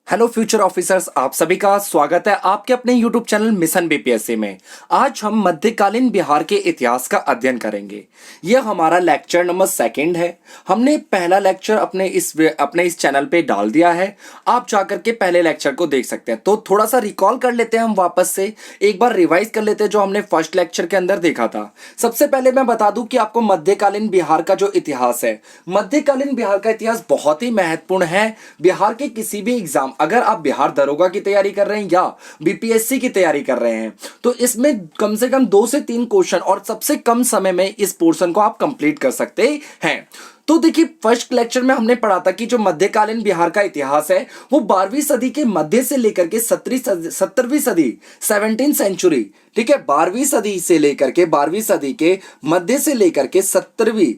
Hello future officers, आप सभी का स्वागत है आपके अपने यूट्यूब चैनल मिशन बीपीएससी में। आज हम मध्यकालीन बिहार के इतिहास का अध्ययन करेंगे। यह हमारा लेक्चर नंबर 2 है। हमने पहला लेक्चर अपने इस चैनल पे डाल दिया है। आप जाकर के पहले लेक्चर को देख सकते हैं। तो थोड़ा सा रिकॉल कर लेते हैं, हम वापस से एक बार रिवाइज कर लेते हैं जो हमने फर्स्ट लेक्चर के अंदर देखा था। सबसे पहले मैं बता दूं कि आपको मध्यकालीन बिहार का जो इतिहास है, मध्यकालीन बिहार का इतिहास बहुत ही महत्वपूर्ण है। बिहार के किसी भी एग्जाम, अगर आप बिहार दरोगा की तैयारी कर रहे हैं या बीपीएससी की तैयारी कर रहे हैं, तो इसमें कम से कम 2 से 3 क्वेश्चन और सबसे कम समय में इस पोर्शन को आप कंप्लीट कर सकते हैं। तो देखिए, फर्स्ट लेक्चर में हमने पढ़ा था कि जो मध्यकालीन बिहार का इतिहास है वो 12वीं सदी के मध्य से लेकर के 17वीं सदी 17th सेंचुरी, ठीक है, 12वीं सदी से लेकर के 12वीं सदी के मध्य से लेकर के 17वीं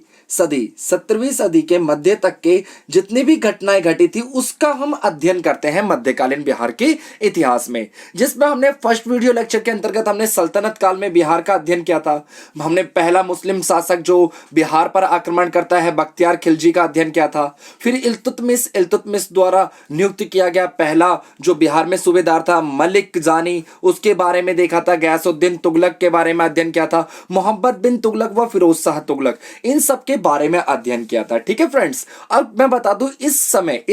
सदी के मध्य तक के जितनी भी घटनाएं घटी थी उसका हम अध्ययन करते हैं मध्यकालीन बिहार के इतिहास में। जिसमें हमने फर्स्ट वीडियो लेक्चर के अंतर्गत हमने सल्तनत काल में बिहार का अध्ययन किया था। हमने पहला मुस्लिम शासक जो बिहार पर आक्रमण करता है बख्तियार खिलजी का अध्ययन किया था। फिर इल्तुतमिश द्वारा नियुक्त किया गया पहला जो बिहार में सूबेदार था मलिक जानी, उसके बारे में देखा था। गयासुद्दीन तुगलक के बारे में अध्ययन किया था। मोहम्मद बिन तुगलक व फिरोज शाह तुगलक, इन सब के बारे में अध्ययन किया था। ठीक है फ्रेंड्स, अब मैं बता दूं इस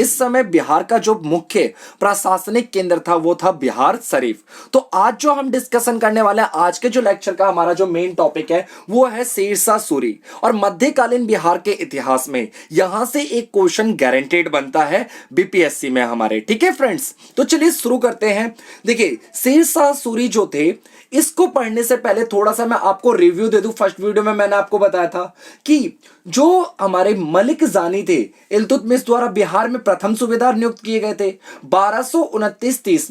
समय बिहार का जो मुख्य प्रशासनिक केंद्र था वो था बिहार शरीफ। तो आज जो हम डिस्कशन करने वाले हैं, आज के जो लेक्चर का हमारा जो मेन टॉपिक है वो है शेरशाह सूरी। और मध्यकालीन बिहार के इतिहास में यहां से एक क्वेश्चन गारंटेड बनता है बीपीएससी में हमारे। ठीक है फ्रेंड्स, तो चलिए शुरू करते हैं। देखिए, शेरशाह सूरी जो थे, इसको पढ़ने से पहले थोड़ा सा मैं आपको रिव्यू दे दूं। फर्स्ट वीडियो में मैंने आपको बताया था कि जो हमारे मलिक जानी थे, इल्तुतमिश द्वारा बिहार में प्रथम सूबेदार नियुक्त किए गए थे। 1229-30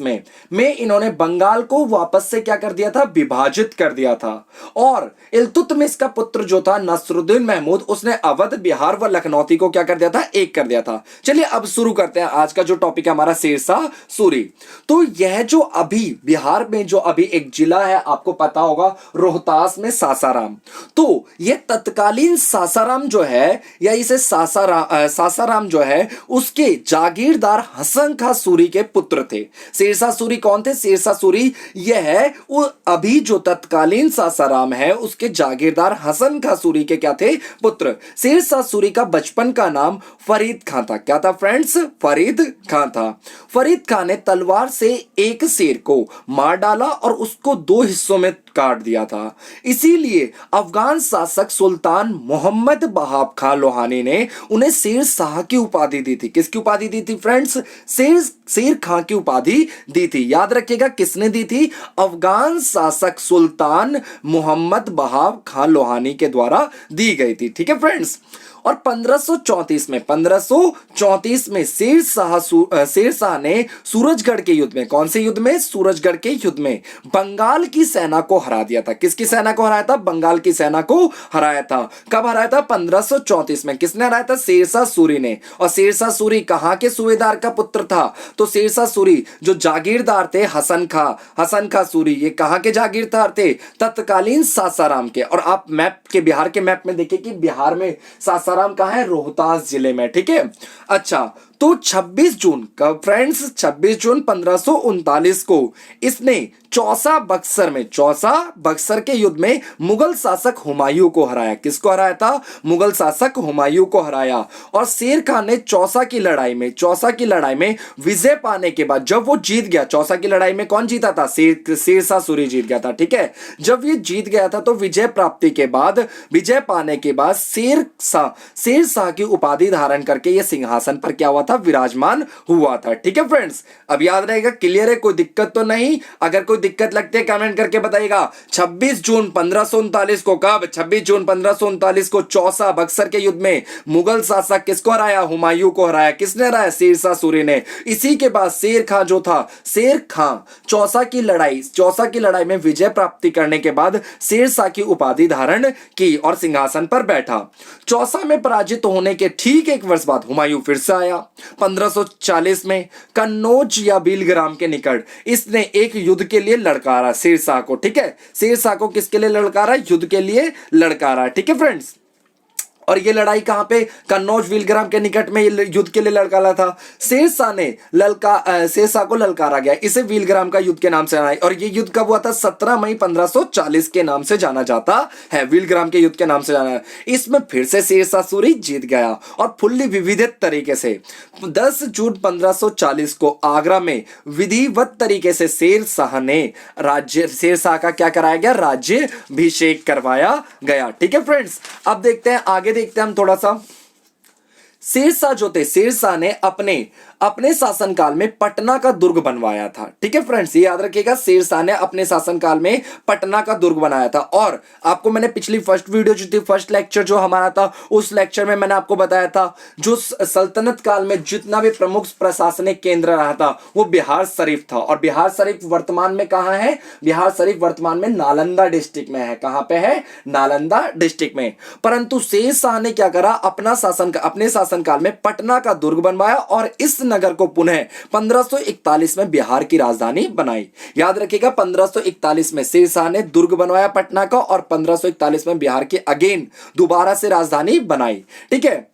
में इन्होंने बंगाल को वापस से क्या कर दिया था, विभाजित कर दिया था। और इल्तुतमिश का पुत्र जो था नसरुद्दीन महमूद, उसने अवध, बिहार व लखनौती को क्या कर दिया था, एक कर दिया था। चलिए अब शुरू करते हैं आज का जो टॉपिक है हमारा शेरशाह सूरी। तो यह जो अभी बिहार में जो अभी एक जिला है, आपको पता होगा रोहतास में सासाराम, तो यह तत्कालीन सासाराम जो है, या इसे सासाराम जो है, उसके जागीरदार हसन खां सूरी के पुत्र थे। शेरशाह सूरी कौन थे? शेरशाह सूरी यह है वो अभी जो तत्कालीन सासाराम है उसके जागीरदार हसन खां सूरी के क्या थे, पुत्र। शेरशाह सूरी का बचपन का नाम फरीद खां था। क्या था फ्रेंड्स? फरीद खां था। फरीद खां ने तलवार से एक शेर को मार डाला और उसको 2 हिस्सों में काट दिया था। इसीलिए अफगान शासक सुल्तान मोहम्मद बहाब खां लोहानी ने उन्हें शेर शाह की उपाधि दी थी। किसकी उपाधि दी थी फ्रेंड्स? शेर खां की उपाधि दी थी। याद रखिएगा, किसने दी थी? अफगान शासक सुल्तान मोहम्मद बहाब खां लोहानी के द्वारा दी गई थी। ठीक है फ्रेंड्स, और 1534 में शेर शाह ने सूरजगढ़ के युद्ध में, कौन से युद्ध में? सूरजगढ़ के युद्ध में बंगाल की सेना को हरा दिया था। किसकी सेना को हराया था? बंगाल की सेना को हराया था। कब हराया था? 1534 में। किसने हराया था? शेरशाह सूरी ने। और शेरशाह सूरी कहां के सूबेदार का पुत्र था? तो शेरशाह सूरी जो जागीरदार थे हसन खां सूरी, ये कहां के जागीरदार थे? तत्कालीन सासाराम के। और आप बिहार के मैप में देखिए कि बिहार में सासाराम कहां है? रोहतास जिले में। ठीक है, अच्छा, तो 26 जून कब फ्रेंड्स? 26 जून 1539 को इसने चौसा बक्सर के युद्ध में मुगल शासक हुमायूं को हराया। किसको हराया था? मुगल शासक हुमायूं को हराया। और शेर खान ने चौसा की लड़ाई में विजय पाने के बाद, जब वो जीत गया, चौसा की लड़ाई में कौन जीता था? शेरशाह सूरी जीत गया था। ठीक है, जब ये जीत गया था तो विजय पाने के बाद शेर शाह की उपाधि धारण करके ये सिंहासन पर क्या हुआ था? विराजमान हुआ था। ठीक है फ्रेंड्स, अब याद रहेगा, क्लियर है, कोई दिक्कत तो नहीं? अगर कोई दिक्कत लगती है कमेंट करके बताइएगा। 26 जून 1539 को, कब? 26 जून 1539 को चौसा बक्सर के युद्ध में मुगल शासक किसको हराया? हुमायूं को हराया। किसने हराया? शेरशाह सूरी ने। इसी के बाद शेर खां चौसा की लड़ाई में विजय प्राप्ति करने के बाद शेरशाह की उपाधि धारण की और सिंहासन पर बैठा। चौसा में पराजित होने के ठीक 1 वर्ष बाद हुमायूं फिर से आया। 1540 में कन्नौज या बिलग्राम के निकट इसने एक युद्ध के लिए लड़कारा शेरशाह को। ठीक है, शेरशाह को किसके लिए लड़कारा? युद्ध के लिए लड़कारा। ठीक है फ्रेंड्स, और ये लड़ाई कहां पे, कन्नौज विलग्राम के निकट में ये युद्ध के लिए लड़कारा था। शेरशाह ने शेरशाह को ललकारा गया, इसे विलग्राम का युद्ध के नाम से जाना है। और ये युद्ध कब हुआ था, 17 मई 1540 के नाम से जाना जाता है, विलग्राम के युद्ध के नाम से जाना है। इसमें फिर से शेरशाह सूरी जीत गया और फुल्ली विविधित तरीके से 10 जून 1540 को आगरा में विधिवत तरीके से शेरशाह का क्या कराया गया, राज्याभिषेक करवाया गया। ठीक है फ्रेंड्स, अब देखते हैं आगे, देखते हैं हम थोड़ा सा। शेरशाह जो थे, शेरशाह ने अपने शासनकाल में पटना का दुर्ग बनवाया था। ठीक है फ्रेंड्स, ये याद रखिएगा, शेरशाह ने अपने शासनकाल में पटना का दुर्ग बनाया था। और आपको मैंने पिछली फर्स्ट वीडियो जो थी, फर्स्ट लेक्चर जो हमारा था, उस लेक्चर में मैंने आपको बताया था जो सल्तनत काल में जितना भी प्रमुख प्रशासनिक केंद्र रहा था वो बिहार शरीफ था। और बिहार शरीफ वर्तमान में कहां है, बिहार शरीफ वर्तमान में नालंदा डिस्ट्रिक्ट में है। कहां पे है, नालंदा डिस्ट्रिक्ट में। परंतु शेरशाह ने क्या करा, अपने शासनकाल में पटना का दुर्ग बनवाया और इस नगर को पुनः 1541 में बिहार की राजधानी बनाई। याद रखिएगा, 1541 में शेरशाह ने दुर्ग बनवाया पटना का और 1541 में बिहार की अगेन दोबारा से राजधानी बनाई। ठीक है,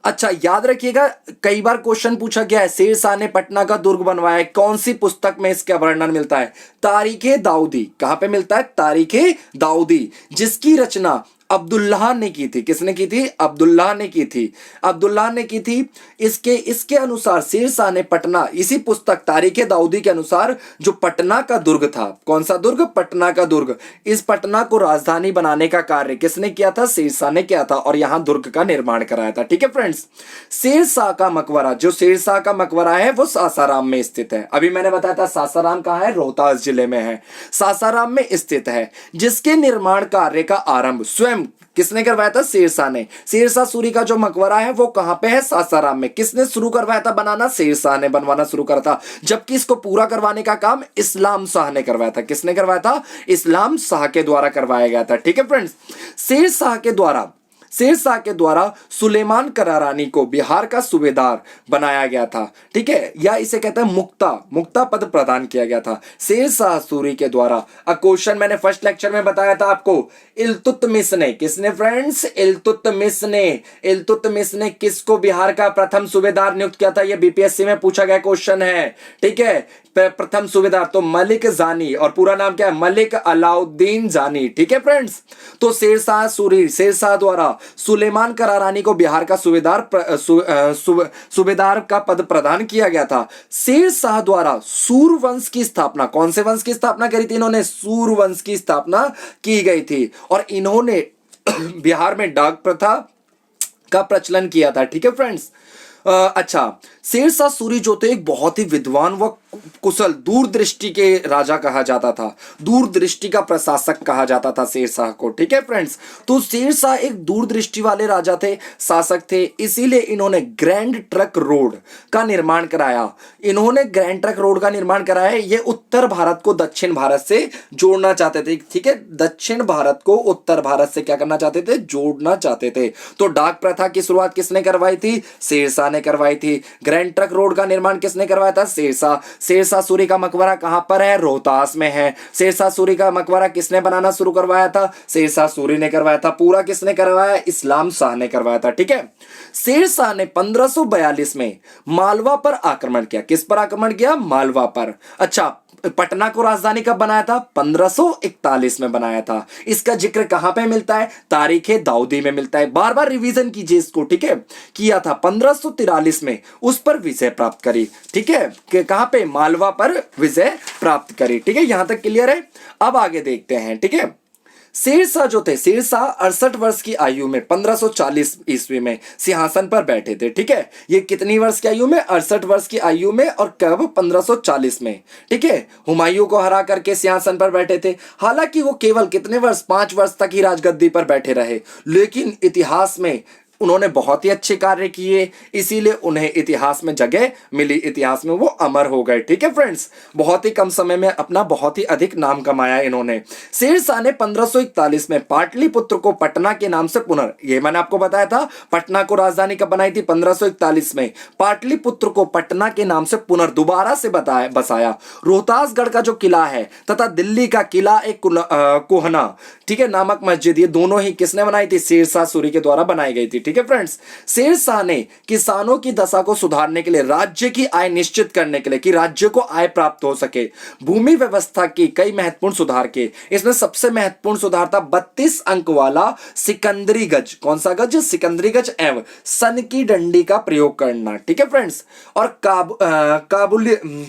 अच्छा याद रखिएगा, कई बार क्वेश्चन पूछा गया है, शेरशाह ने पटना का दुर्ग बनवाया है, कौन सी पुस्तक में इसका वर्णन मिलता है, तारीखे दाऊदी। कहां पे मिलता है, तारीखे दाऊदी, जिसकी रचना अब्दुल्लाह ने की थी। किसने की थी, अब्दुल्लाह ने की थी, अब्दुल्लाह ने की थी। इसके अनुसार शेरशाह ने पटना, इसी पुस्तक तारीखे दाऊदी के अनुसार जो पटना का दुर्ग था, कौन सा दुर्ग, पटना का दुर्ग, इस पटना को राजधानी बनाने का कार्य किसने किया था, शेरशाह ने किया था और यहां दुर्ग का निर्माण कराया था। ठीक है फ्रेंड्स, शेरशाह का मकबरा, जो शेरशाह का मकबरा है वो सासाराम में स्थित है। अभी मैंने बताया था सासाराम कहां है, रोहतास जिले में है, सासाराम में स्थित है, जिसके निर्माण कार्य का आरंभ स्वयं किसने करवाया था, शेरशाह ने। शेरशाह सूरी का जो मकबरा है वो कहां पे है, सासाराम में। किसने शुरू करवाया था बनाना, शेरशाह ने बनवाना शुरू करा था, जबकि इसको पूरा करवाने का काम इस्लाम शाह ने करवाया था। किसने करवाया था, इस्लाम शाह के द्वारा करवाया गया था। ठीक है फ्रेंड्स, शेरशाह के द्वारा सुलेमान करारानी को बिहार का सूबेदार बनाया गया था। ठीक है, या इसे कहते हैं मुक्ता पद प्रदान किया गया था शेरशाह सूरी के द्वारा। क्वेश्चन मैंने फर्स्ट लेक्चर में बताया था आपको, इल्तुतमिश ने, किसने फ्रेंड्स, इल्तुतमिश ने किसको बिहार का प्रथम सूबेदार नियुक्त किया था, यह बीपीएससी में पूछा गया क्वेश्चन है। ठीक है, प्रथम सूबेदार तो मलिक जानी, और पूरा नाम क्या है, मलिक अलाउद्दीन जानी। ठीक है फ्रेंड्स, तो शेरशाह द्वारा सुलेमान करारानी को बिहार का सूबेदार का पद प्रदान किया गया था। शेरशाह द्वारा सूरवंश की स्थापना, कौन से वंश की स्थापना करी थी इन्होंने, सूरवंश की स्थापना की गई थी और इन्होंने बिहार में डाक प्रथा का प्रचलन किया था। ठीक है फ्रेंड्स, अच्छा, शेरशाह सूरी जो थे एक बहुत ही विद्वान व कुशल दूरदृष्टि के राजा कहा जाता था, दूरदृष्टि का प्रशासक कहा जाता था शेरशाह को। ठीक है फ्रेंड्स, तो शेरशाह एक दूरदृष्टि वाले राजा थे, शासक थे, इसीलिए इन्होंने ग्रैंड ट्रक रोड का निर्माण कराया। ये उत्तर भारत को दक्षिण भारत से जोड़ना चाहते थे। ठीक है, दक्षिण भारत को उत्तर भारत से क्या करना चाहते थे, जोड़ना चाहते थे। तो डाक प्रथा की शुरुआत किसने करवाई थी, शेरशाह ने करवाई थी। ग्रैंड ट्रक रोड का निर्माण किसने करवाया था, शेरशाह सूरी का मकबरा कहां पर है, रोहतास में है। शेरशाह सूरी का मकबरा किसने बनाना शुरू करवाया था, शेरशाह सूरी ने करवाया था। पूरा किसने करवाया, इस्लाम शाह ने करवाया था। ठीक है, शेरशाह ने 1542 में मालवा पर आक्रमण किया। किस पर आक्रमण किया, मालवा पर। अच्छा, पटना को राजधानी कब बनाया था, 1541 में बनाया था। इसका जिक्र कहां पे मिलता है, तारीखे दाऊदी में मिलता है। बार बार रिवीजन कीजिए इसको। ठीक है, किया था 1543 में, उस पर विजय प्राप्त करी। ठीक है, कहां पे, मालवा पर विजय प्राप्त करी। ठीक है, यहां तक क्लियर है। अब आगे देखते हैं। ठीक है, शेरशाह जो थे, शेरशाह 68 वर्ष की आयु में 1540 ईस्वी में सिंहासन पर बैठे थे। ठीक है, ये कितनी वर्ष की आयु में, 68 वर्ष की आयु में, और कब, 1540 में। ठीक है, हुमायूं को हरा करके सिंहासन पर बैठे थे। हालांकि वो केवल कितने वर्ष, 5 वर्ष तक ही राजगद्दी पर बैठे रहे, लेकिन इतिहास में उन्होंने बहुत ही अच्छे कार्य किए, इसीलिए उन्हें इतिहास में जगह मिली, इतिहास में वो अमर हो गए। ठीक है फ्रेंड्स, बहुत ही कम समय में अपना बहुत ही अधिक नाम कमाया इन्होंने। शेरशाह ने 1541 में पाटलिपुत्र को पटना के नाम से ये मैंने आपको बताया था, पटना को राजधानी कब बनाई थी, 1541 में। पाटलिपुत्र को पटना के नाम से दोबारा से बसाया। रोहतासगढ़ का जो किला है तथा दिल्ली का किला एक कोहना ठीक है, नामक मस्जिद, ये दोनों ही किसने बनाई थी? शेरशाह सूरी के द्वारा बनाई गई थी। ठीक है फ्रेंड्स, शेरशाह ने किसानों की दशा को सुधारने के लिए, राज्य की आय निश्चित करने के लिए कि राज्य को आय प्राप्त हो सके, भूमि व्यवस्था की कई महत्वपूर्ण सुधार किए। इसमें सबसे महत्वपूर्ण सुधार था 32 अंक वाला सिकंदरी गज। कौन सा गज? सिकंदरी गज एवं सन की डंडी का प्रयोग करना। ठीक है फ्रेंड्स, और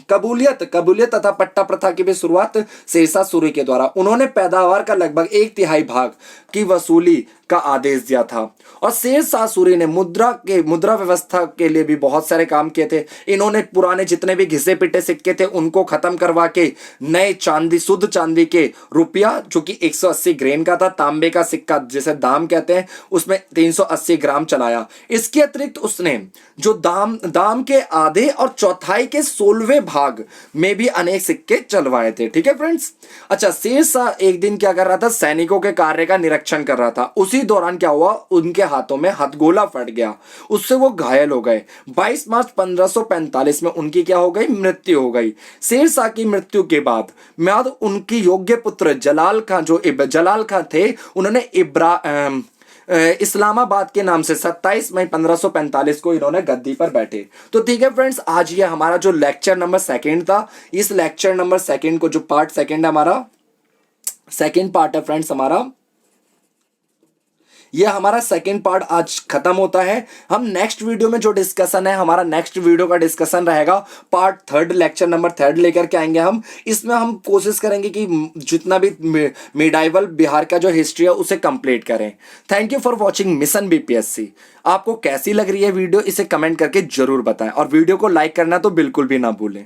कबूलियत तथा पट्टा प्रथा की भी शुरुआत शेरशाह सूरी के द्वारा। उन्होंने पैदावार का लगभग 1/3 भाग की वसूली का आदेश दिया था। और शेरशाह सूरी ने मुद्रा व्यवस्था के लिए भी बहुत सारे काम किए थे। इन्होंने पुराने जितने भी घिसे पिटे सिक्के थे उनको खत्म करवा के नए चांदी, शुद्ध चांदी के रुपया जो कि 180 ग्रेन का था, तांबे का सिक्का जिसे दाम कहते हैं, उसमें 380 ग्राम चलाया। इसके अतिरिक्त उसने जो दाम के आधे और चौथाई के 16वें भाग में भी अनेक सिक्के चलवाए थे। ठीक है फ्रेंड्स, अच्छा, शेरशाह एक दिन क्या कर रहा था? सैनिकों के कार्य का निरीक्षण कर रहा था। उसी दौरान क्या हुआ? उनके हाथों में हथगोला फट गया, उससे वो घायल हो गए। 22 मार्च 1545 में उनकी क्या हो गई? मृत्यु हो गई। शेरशाह की मृत्यु के बाद उनकी योग्य पुत्र जलाल खां थे, उन्होंने इस्लामाबाद के नाम से 27 मई 1545 को इन्होंने गद्दी पर बैठे। तो ठीक है फ्रेंड्स, आज ये हमारा जो लेक्चर नंबर 2 था, इस लेक्चर नंबर 2 को जो पार्ट 2 है, हमारा सेकेंड पार्ट है फ्रेंड्स, ये हमारा सेकेंड पार्ट आज खत्म होता है। हम नेक्स्ट वीडियो में जो डिस्कशन है, हमारा नेक्स्ट वीडियो का डिस्कशन रहेगा पार्ट 3, लेक्चर नंबर 3 लेकर के आएंगे हम। इसमें हम कोशिश करेंगे कि जितना भी मिडाइवल बिहार का जो हिस्ट्री है उसे कंप्लीट करें। Thank you for watching mission BPSC. आपको कैसी लग रही है वीडियो, इसे कमेंट करके जरूर बताएं और वीडियो को लाइक करना तो बिल्कुल भी ना भूलें।